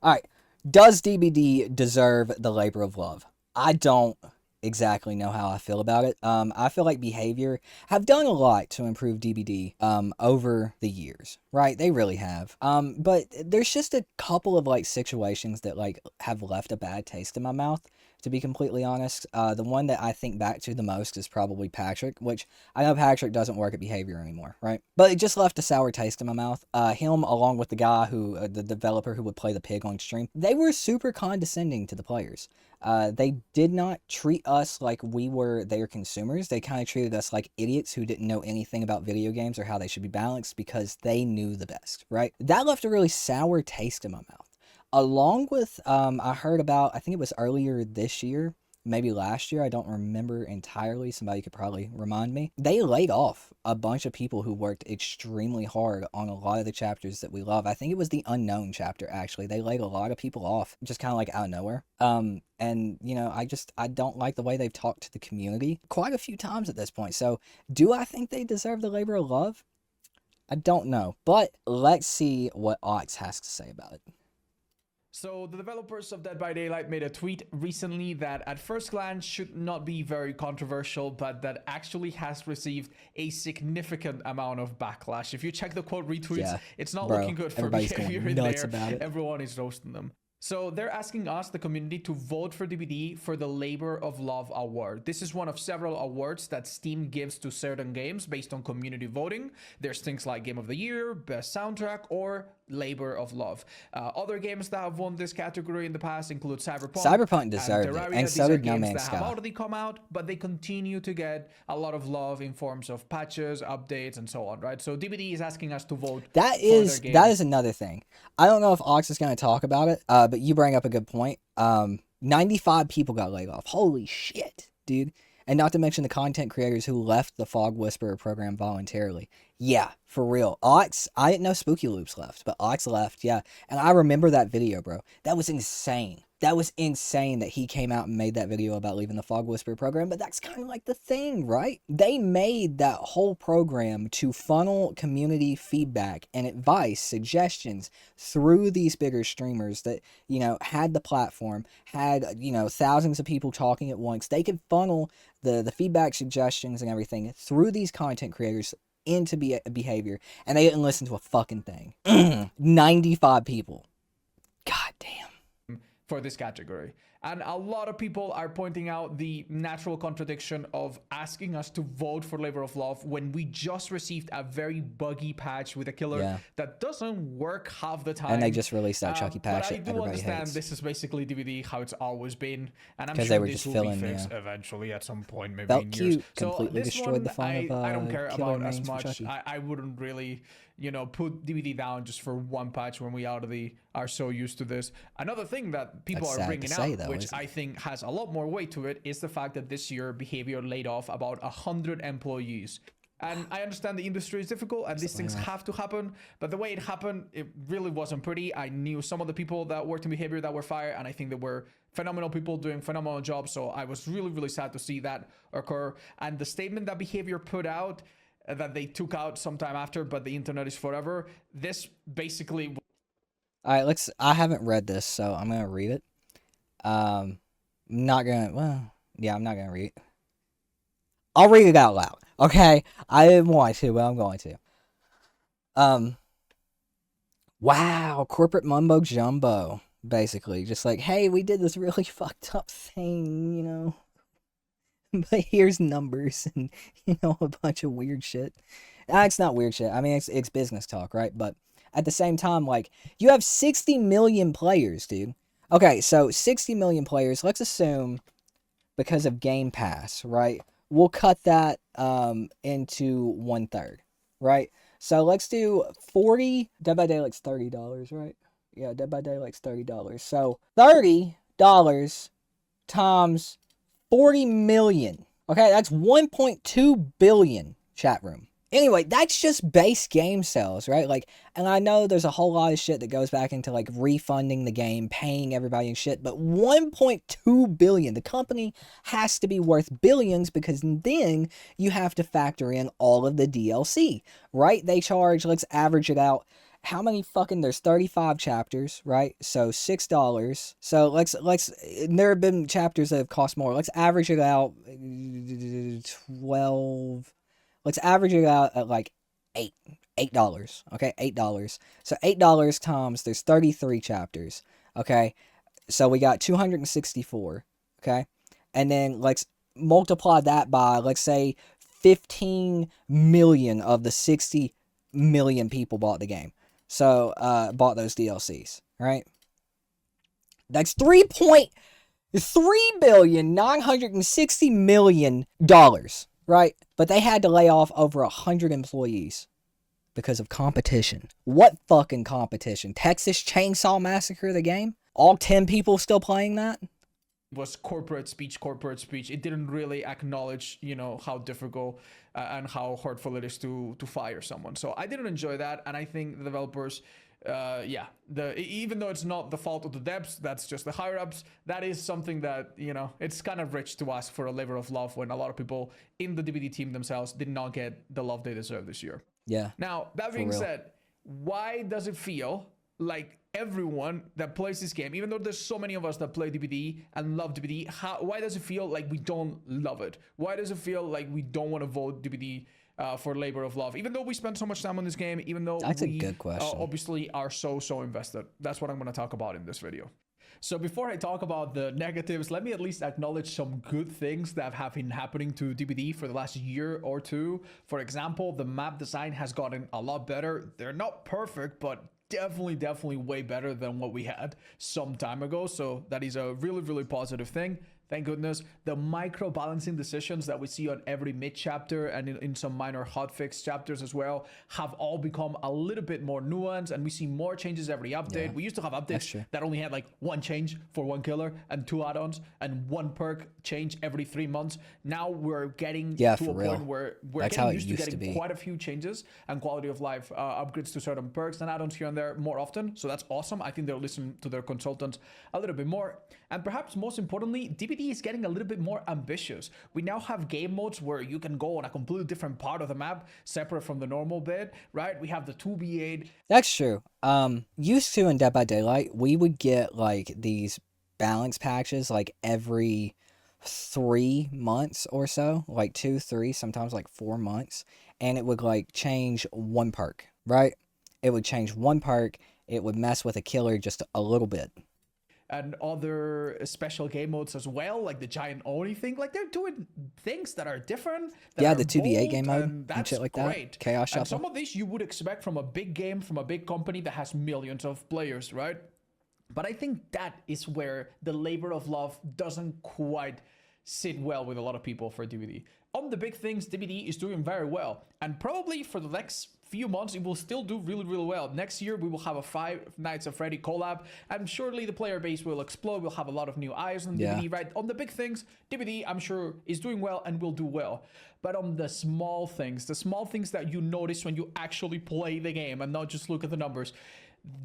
All right. Does DBD deserve the labor of love? I don't exactly know how I feel about it. I feel like Behavior have done a lot to improve DBD over the years, right? They really have. But there's just a couple of like situations that like have left a bad taste in my mouth. To be completely honest, the one that I think back to the most is probably Patrick, which I know Patrick doesn't work at Behavior anymore, right? But it just left a sour taste in my mouth. Him, along with the guy who, the developer who would play the pig on stream, they were super condescending to the players. They did not treat us like we were their consumers. They kind of treated us like idiots who didn't know anything about video games or how they should be balanced because they knew the best, right? That left a really sour taste in my mouth. Along with, I heard about, I think it was earlier this year, maybe last year, I don't remember entirely. Somebody could probably remind me. They laid off a bunch of people who worked extremely hard on a lot of the chapters that we love. I think it was the Unknown chapter, actually. They laid a lot of people off, just kind of like out of nowhere. And, you know, I don't like the way they've talked to the community quite a few times at this point. So, do I think they deserve the labor of love? I don't know. But let's see what Ox has to say about it. So the developers of Dead by Daylight made a tweet recently that at first glance should not be very controversial, but that actually has received a significant amount of backlash. If you check the quote retweets, yeah, it's not looking good for Behavior in there. About it. Everyone is roasting them. So they're asking us, the community, to vote for DBD for the Labor of Love Award. This is one of several awards that Steam gives to certain games based on community voting. There's things like Game of the Year, Best Soundtrack, or Labor of Love. Other games that have won this category in the past include Cyberpunk. Cyberpunk deserved it, and so did No Man's Sky. Have already come out, but they continue to get a lot of love in forms of patches, updates, and so on, right? So DBD is asking us to vote. That is another thing. I don't know if Ox is going to talk about it, but you bring up a good point. 95 people got laid off. Holy shit, dude. And not to mention the content creators who left the Fog Whisperer program voluntarily. Yeah, for real. Ox, I didn't know Spooky Loops left, but Ox left, yeah. And I remember that video, bro. That was insane. That was insane that he came out and made that video about leaving the Fog Whisperer program, but that's kind of like the thing, right? They made that whole program to funnel community feedback and advice, suggestions through these bigger streamers that, you know, had the platform, had, you know, thousands of people talking at once. They could funnel the feedback, suggestions, and everything through these content creators into Behavior, and they didn't listen to a fucking thing. 95 people. God damn. For this category. And a lot of people are pointing out the natural contradiction of asking us to vote for Labor of Love when we just received a very buggy patch with a killer that doesn't work half the time. And they just released that Chucky patch. But I do understand this is basically DBD how it's always been, and I'm sure they were this just will be fixed eventually at some point, maybe Felt in cute. years. Completely so destroyed the fun of I don't care about as much. I I wouldn't really, you know, put DBD down just for one patch when we are so used to this. Another thing that people are bringing out, which I think has a lot more weight to it, is the fact that this year Behavior laid off about 100 employees. And I understand the industry is difficult and these things have to happen, but the way it happened, it really wasn't pretty. I knew some of the people that worked in Behavior that were fired, and I think they were phenomenal people doing phenomenal jobs. So I was really, really sad to see that occur. And the statement that Behavior put out, that they took out sometime after, but the internet is forever, this basically... All right, I haven't read this, so I'm going to read it. I'm not going to read it. I'll read it out loud, okay? I didn't want to, but I'm going to. Wow, corporate mumbo jumbo, basically. Just like, hey, we did this really fucked up thing, you know? But here's numbers and, you know, a bunch of weird shit. It's not weird shit. I mean, it's business talk, right? But at the same time, like, you have 60 million players, dude. Okay, so 60 million players, let's assume, because of Game Pass, right? We'll cut that into 1/3, right? So let's do 40. Dead by Daylight's $30, right? Yeah, Dead by Daylight's $30. So $30 times 40 million. Okay, that's 1.2 billion, chat room. Anyway, that's just base game sales, right? Like, and I know there's a whole lot of shit that goes back into, like, refunding the game, paying everybody and shit, but 1.2 billion, the company has to be worth billions, because then you have to factor in all of the DLC, right? They charge, let's average it out, how many fucking, there's 35 chapters, right? So $6. So let's there have been chapters that have cost more. Let's average it out 12. Let's average it out at like $8. Okay, $8. So $8 times there's 33 chapters. Okay. So we got 264. Okay. And then let's multiply that by, let's say, 15 million of the 60 million people bought the game. So, bought those DLCs, right? That's $3,960,000,000, right? But they had to lay off over 100 employees because of competition. What fucking competition? Texas Chainsaw Massacre, the game? All 10 people still playing that? Was corporate speech. It didn't really acknowledge, how difficult and how hurtful it is to fire someone. So I didn't enjoy that, and I think the developers, even though it's not the fault of the devs, that's just the higher ups. That is something that it's kind of rich to ask for a labor of love when a lot of people in the DBD team themselves did not get the love they deserve this year. Yeah. Now that being said, why does it feel like everyone that plays this game, even though there's so many of us that play DBD and love DBD, why does it feel like we don't love it? Why does it feel like we don't want to vote DBD for labor of love, even though we spend so much time on this game, even though that's a good question. Obviously are so invested? That's what I'm going to talk about in this video. So before I talk about the negatives, let me at least acknowledge some good things that have been happening to DBD for the last year or two. For example, the map design has gotten a lot better. They're not perfect, but definitely way better than what we had some time ago. So that is a really positive thing. Thank goodness. The micro balancing decisions that we see on every mid chapter and in some minor hotfix chapters as well have all become a little bit more nuanced, and we see more changes every update. Yeah, we used to have updates that only had like one change for one killer and 2 add-ons and 1 perk change every 3 months. Now we're getting to a point where we're getting used to getting quite a few changes and quality of life upgrades to certain perks and add-ons here and there more often. So that's awesome. I think they'll listen to their consultants a little bit more. And perhaps most importantly, DBD is getting a little bit more ambitious. We now have game modes where you can go on a completely different part of the map, separate from the normal bit, right? We have the 2v8. That's true. Used to in Dead by Daylight, we would get like these balance patches like every 3 months or so, like 2, 3, sometimes like 4 months, and it would like change 1 perk, right? It would change 1 perk. It would mess with a killer just a little bit. And other special game modes as well, like the giant Oni thing. Like they're doing things that are different. Yeah, the 2v8 game mode and shit like great. That. Chaos Shuffle. And some of these you would expect from a big game, from a big company that has millions of players, right? But I think that is where the labor of love doesn't quite sit well with a lot of people for DBD. On the big things, DBD is doing very well. And probably for the next few months, it will still do really well. Next year, we will have a 5 Nights at Freddy collab, and surely the player base will explode. We'll have a lot of new eyes on DBD, right? On the big things, DBD, I'm sure, is doing well and will do well. But on the small things that you notice when you actually play the game and not just look at the numbers,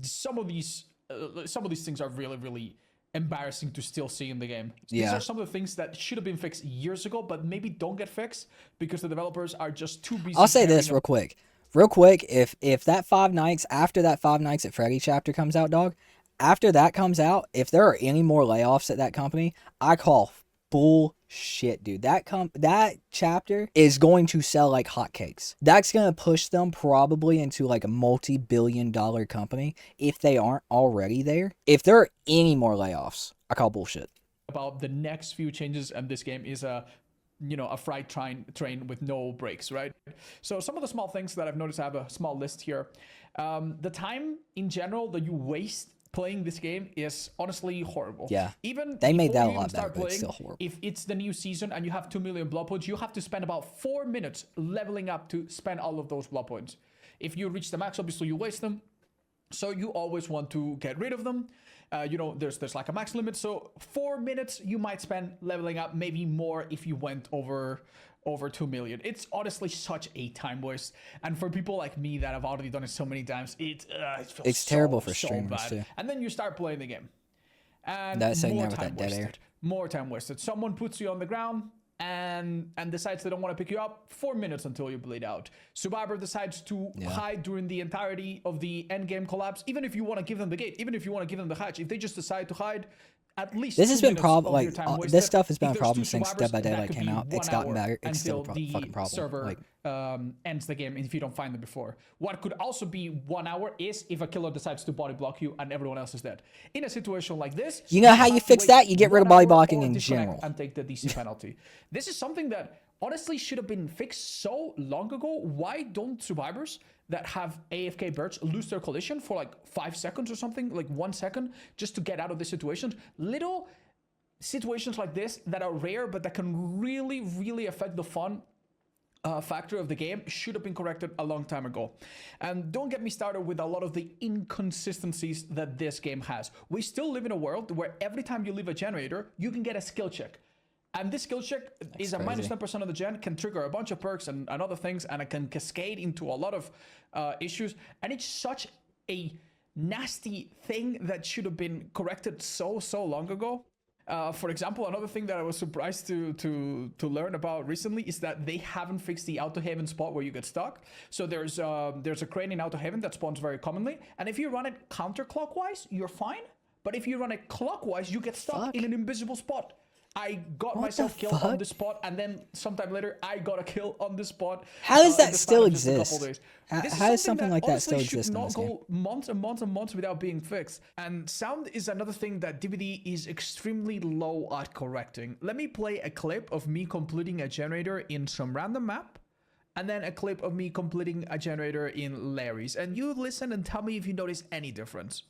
some of these things are really embarrassing to still see in the game. These are some of the things that should have been fixed years ago, but maybe don't get fixed because the developers are just too busy. I'll say this real quick, if that 5 nights, after that 5 Nights at Freddy chapter comes out, dog, after that comes out, if there are any more layoffs at that company, I call bullshit, dude. That chapter is going to sell like hotcakes. That's going to push them probably into like a multi-billion-dollar company if they aren't already there. If there are any more layoffs, I call bullshit. About the next few changes, and this game is a freight train with no brakes, right? So some of the small things that I've noticed, I have a small list here. The time in general that you waste playing this game is honestly horrible. Yeah, even they made that a lot better, but it's still horrible. If it's the new season and you have 2 million blood points, you have to spend about 4 minutes leveling up to spend all of those blood points. If you reach the max, obviously you waste them. So you always want to get rid of them. There's like a max limit. So 4 minutes you might spend leveling up, maybe more if you went over 2 million. It's honestly such a time waste. And for people like me that have already done it so many times, it feels it's terrible for streamers too. And then you start playing the game. And that's more time wasted. More time wasted. Someone puts you on the ground. and decides they don't want to pick you up, 4 minutes until you bleed out. Survivor decides to hide during the entirety of the end game collapse. Even if you want to give them the gate, even if you want to give them the hatch, if they just decide to hide, at least this has been problem. This stuff has been a problem since Dead by Daylight came out. It's gotten better. It's still a fucking problem. Server ends the game if you don't find them before. What could also be 1 hour is if a killer decides to body block you and everyone else is dead. In a situation like this, you know how you fix that? You get rid of body blocking in general and take the DC penalty. This is something that honestly should have been fixed so long ago. Why don't survivors that have AFK birds lose their collision for like 5 seconds or something, like 1 second, just to get out of this situation? Little situations like this that are rare, but that can really, really affect the fun factor of the game should have been corrected a long time ago. And don't get me started with a lot of the inconsistencies that this game has. We still live in a world where every time you leave a generator, you can get a skill check. And this skill check is a minus 10% of the gen, can trigger a bunch of perks and other things, and it can cascade into a lot of issues. And it's such a nasty thing that should have been corrected so long ago. For example, another thing that I was surprised to learn about recently is that they haven't fixed the auto haven spot where you get stuck. So there's a crane in auto haven that spawns very commonly, and if you run it counterclockwise, you're fine. But if you run it clockwise, you get stuck in an invisible spot. I got myself killed on this spot, and then sometime later, I got a kill on this spot. How does that still exist? How does something like that still exist in this game? Go months and months and months without being fixed. And sound is another thing that DBD is extremely low at correcting. Let me play a clip of me completing a generator in some random map, and then a clip of me completing a generator in Larry's. And you listen and tell me if you notice any difference.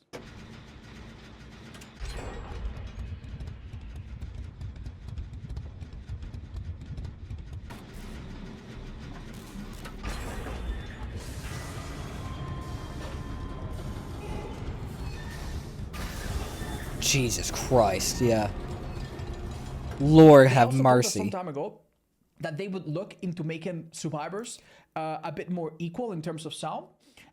Jesus Christ, yeah. Lord have mercy. Some time ago that they would look into making survivors a bit more equal in terms of sound.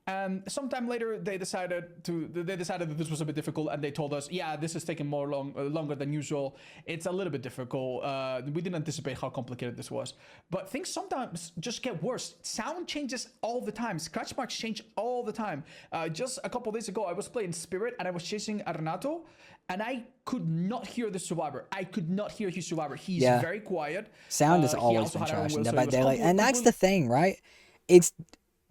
And sometime later, they decided that this was a bit difficult, and they told us, yeah, this is taking longer than usual. It's a little bit difficult. We didn't anticipate how complicated this was. But things sometimes just get worse. Sound changes all the time. Scratch marks change all the time. Just a couple days ago, I was playing Spirit, and I was chasing Renato, and I could not hear the survivor. I could not hear his survivor. He's very quiet. Sound has always been trash in Dead by Daylight. And that's the thing, right? It's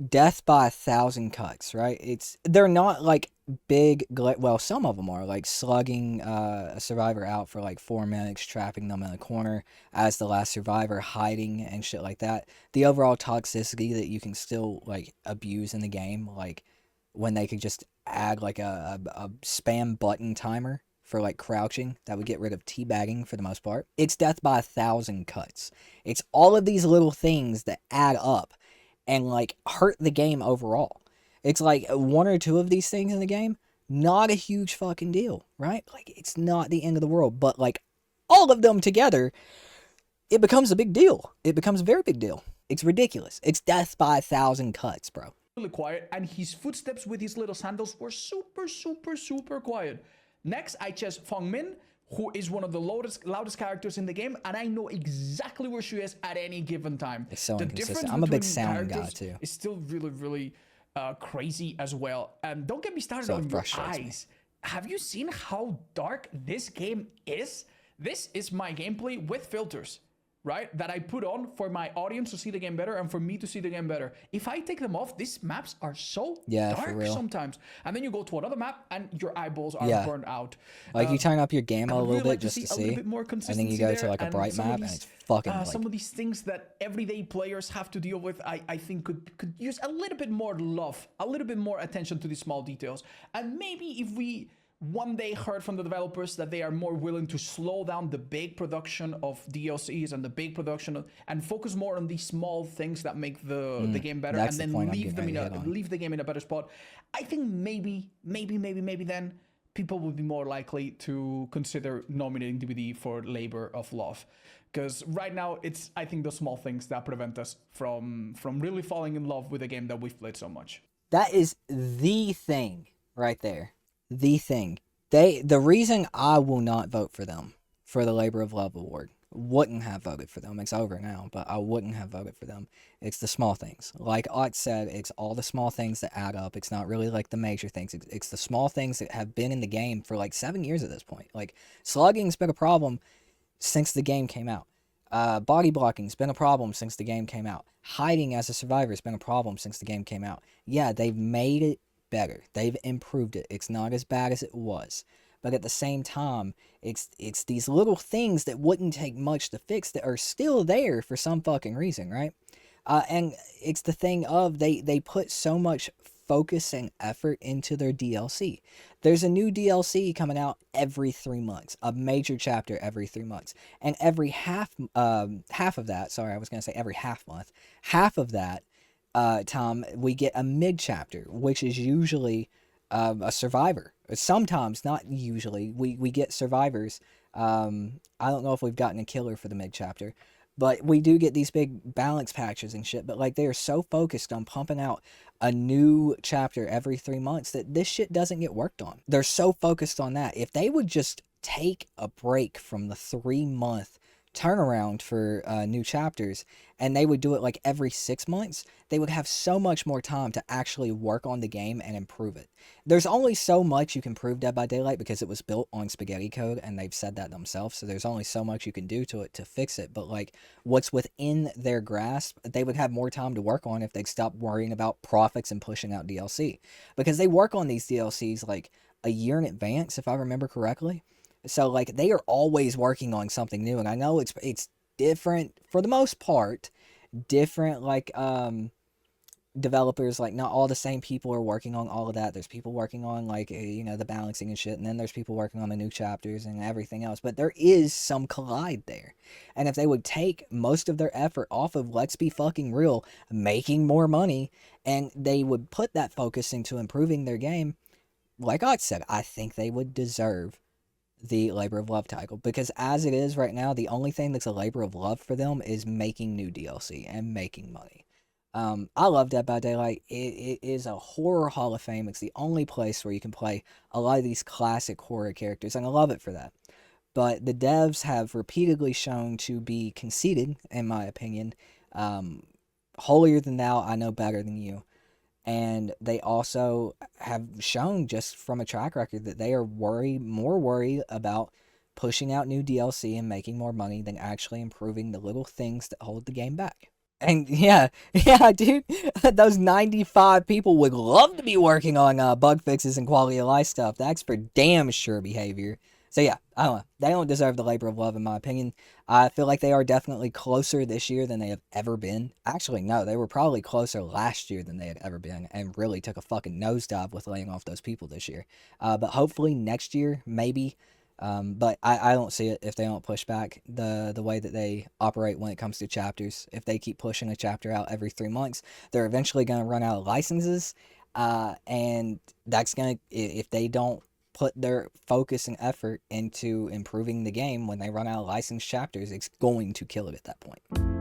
death by 1,000 cuts, right? They're not like big, well, some of them are, like slugging a survivor out for like 4 minutes, trapping them in a corner as the last survivor, hiding and shit like that. The overall toxicity that you can still like abuse in the game, like when they could just add like a spam button timer for like crouching that would get rid of teabagging for the most part. It's death by 1,000 cuts. It's all of these little things that add up and like hurt the game overall. It's like 1 or 2 of these things in the game, not a huge fucking deal, right? Like it's not the end of the world, but like all of them together, it becomes a big deal. It becomes a very big deal. It's ridiculous. It's death by 1,000 cuts, bro. Really quiet, and his footsteps with his little sandals were super quiet. Next, I chased Feng Min, who is one of the loudest characters in the game, and I know exactly where she is at any given time. It's so inconsistent. I'm a big sound guy too. It's still really crazy as well. And don't get me started on your eyes. Have you seen how dark this game is? This is my gameplay with filters, right? That I put on for my audience to see the game better and for me to see the game better. If I take them off, these maps are so dark sometimes. And then you go to another map and your eyeballs are burned out. Like you turn up your gamma a little bit just to see, and then you go to like a bright map and it's fucking like... Some of these things that everyday players have to deal with, I think could use a little bit more love, a little bit more attention to these small details. And maybe if we one day heard from the developers that they are more willing to slow down the big production of DLCs and the big production and focus more on these small things that make the game better, and then leave the game in a better spot. I think maybe then people would be more likely to consider nominating DBD for Labor of Love. Because right now, it's, I think, the small things that prevent us from really falling in love with a game that we've played so much. That is the thing right there. The thing. The reason I will not vote for them for the Labor of Love award wouldn't have voted for them. It's over now, but I wouldn't have voted for them. It's the small things. Like Ott said, it's all the small things that add up. It's not really like the major things. It's the small things that have been in the game for like 7 years at this point. Like slugging's been a problem since the game came out. Body blocking's been a problem since the game came out. Hiding as a survivor has been a problem since the game came out. Yeah, they've made it better. They've improved it. It's not as bad as it was. But at the same time, it's these little things that wouldn't take much to fix that are still there for some fucking reason, right? And it's the thing of they put so much focus and effort into their DLC. There's a new DLC coming out every 3 months, a major chapter every 3 months, and every half of that. Sorry, I was gonna say every half month. Half of that time we get a mid chapter, which is usually a survivor. Sometimes, not usually, we get survivors. I don't know if we've gotten a killer for the mid chapter, but we do get these big balance patches and shit. But like they are so focused on pumping out a new chapter every 3 months that this shit doesn't get worked on. They're so focused on that. If they would just take a break from the 3 month turnaround for new chapters and they would do it like every 6 months, they would have so much more time to actually work on the game and improve it. There's only so much you can prove Dead by Daylight because it was built on spaghetti code and they've said that themselves, so there's only so much you can do to it to fix it. But like what's within their grasp, they would have more time to work on if they'd stop worrying about profits and pushing out DLC, because they work on these DLCs like a year in advance if I remember correctly. So like they are always working on something new, and I know it's different for the most part. Different like developers, like not all the same people are working on all of that. There's people working on like the balancing and shit, and then there's people working on the new chapters and everything else. But there is some collide there, and if they would take most of their effort off of, let's be fucking real, making more money, and they would put that focus into improving their game, like I said, I think they would deserve the labor of love title, because as it is right now, the only thing that's a labor of love for them is making new DLC and making money. I love Dead by Daylight. It is a horror hall of fame. It's the only place where you can play a lot of these classic horror characters, and I love it for that. But the devs have repeatedly shown to be conceited, in my opinion. Holier than thou, I know better than you. And they also have shown, just from a track record, that they are more worried about pushing out new DLC and making more money than actually improving the little things that hold the game back. And yeah, yeah, dude, those 95 people would love to be working on bug fixes and quality of life stuff. That's for damn sure behavior. So yeah, I don't know. They don't deserve the labor of love, in my opinion. I feel like they are definitely closer this year than they have ever been. Actually, no, they were probably closer last year than they had ever been, and really took a fucking nosedive with laying off those people this year. But hopefully next year, maybe. But I don't see it if they don't push back the way that they operate when it comes to chapters. If they keep pushing a chapter out every 3 months, they're eventually going to run out of licenses. And that's going to, if they don't put their focus and effort into improving the game when they run out of licensed chapters, it's going to kill it at that point.